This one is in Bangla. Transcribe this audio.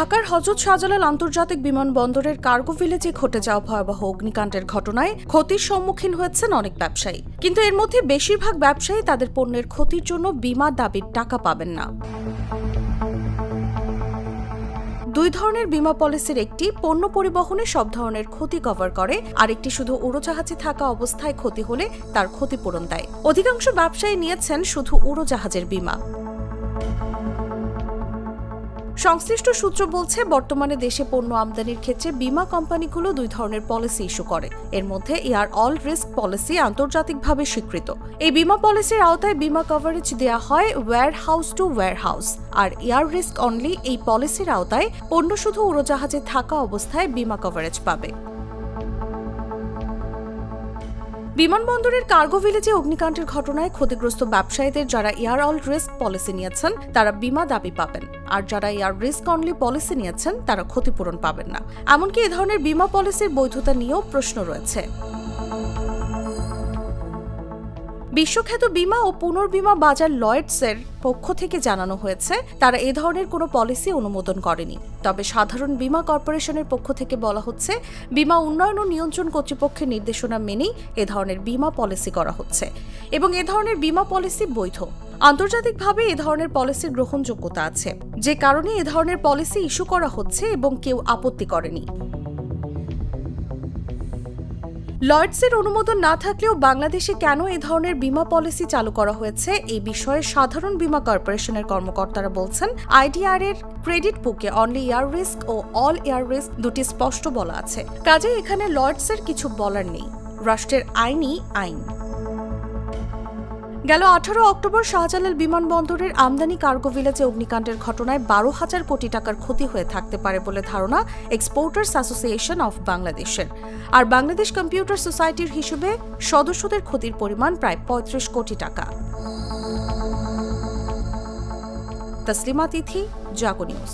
ঢাকার হযরত শাহজালাল আন্তর্জাতিক বিমানবন্দরের কার্গো ভিলেজে ঘটে যাওয়া ভয়াবহ অগ্নিকাণ্ডের ঘটনায় ক্ষতির সম্মুখীন হয়েছেন অনেক ব্যবসায়ী। কিন্তু এর মধ্যে বেশিরভাগ ব্যবসায়ী তাদের পণ্যের ক্ষতির জন্য বীমা দাবির টাকা পাবেন না। দুই ধরনের বীমা পলিসির একটি পণ্য পরিবহনে সব ধরনের ক্ষতি কভার করে, আরেকটি শুধু উড়োজাহাজে থাকা অবস্থায় ক্ষতি হলে তার ক্ষতিপূরণ দেয়। অধিকাংশ ব্যবসায়ী নিয়েছেন শুধু উড়োজাহাজের বীমা। সংশ্লিষ্ট সূত্র বলছে, বর্তমানে দেশে পণ্য আমদানির ক্ষেত্রে বীমা কোম্পানিগুলো দুই ধরনের পলিসি ইস্যু করে। এর মধ্যে এয়ার অল রিস্ক পলিসি আন্তর্জাতিকভাবে স্বীকৃত। এই বীমা পলিসির আওতায় বীমা কভারেজ দেওয়া হয় warehouse to warehouse. আর এয়ার রিস্ক অনলি এই পলিসির আওতায় পণ্য শুধু উড়োজাহাজে থাকা অবস্থায় বীমা কভারেজ পাবে। বিমানবন্দরের কার্গো ভিলেজে অগ্নিকাণ্ডের ঘটনায় ক্ষতিগ্রস্ত ব্যবসায়ীদের যারা এয়ার অল রিস্ক পলিসি নিয়েছেন তারা বীমা দাবি পাবেন, আর যারা এয়ার রিস্ক অনলি পলিসি নিয়েছেন তারা ক্ষতিপূরণ পাবেন না। এমনকি এ ধরনের বীমা পলিসির বৈধতা নিয়েও প্রশ্ন রয়েছে। বিশ্বখ্যাত বীমা ও পুনর্বীমা বাজার লয়েডসের পক্ষ থেকে জানানো হয়েছে তারা এ ধরনের কোনো পলিসি অনুমোদন করেনি। তবে সাধারণ বীমা কর্পোরেশনের পক্ষ থেকে বলা হচ্ছে, বীমা উন্নয়ন ও নিয়ন্ত্রণ কর্তৃপক্ষের নির্দেশনা মেনেই এ ধরনের বীমা পলিসি করা হচ্ছে এবং এ ধরনের বীমা পলিসি বৈধ। আন্তর্জাতিকভাবে এ ধরনের পলিসির গ্রহণযোগ্যতা আছে, যে কারণে এ ধরনের পলিসি ইস্যু করা হচ্ছে এবং কেউ আপত্তি করেনি। লয়েডসের অনুমোদন না থাকলেও বাংলাদেশে কেন এ ধরনের বীমা পলিসি চালু করা হয়েছে এই বিষয়ে সাধারণ বীমা কর্পোরেশনের কর্মকর্তারা বলছেন, আইডিআর এর ক্রেডিট বুকে অনলি এয়ার রিস্ক ও অল এয়ার রিস্ক দুটি স্পষ্ট বলা আছে। কাজেই এখানে লয়েডসের কিছু বলার নেই। রাষ্ট্রের আইনই আইন। গেল 18 অক্টোবর শাহজালাল বিমানবন্দরের আমদানি কার্গো ভিলেজে অগ্নিকাণ্ডের ঘটনায় 12,000 কোটি টাকার ক্ষতি হয়ে থাকতে পারে বলে ধারণা এক্সপোর্টার্স অ্যাসোসিয়েশন অফ বাংলাদেশের। আর বাংলাদেশ কম্পিউটার সোসাইটির হিসেবে সদস্যদের ক্ষতির পরিমাণ প্রায় 35 কোটি টাকা। তসলিমা তিথি, জাগো নিউজ।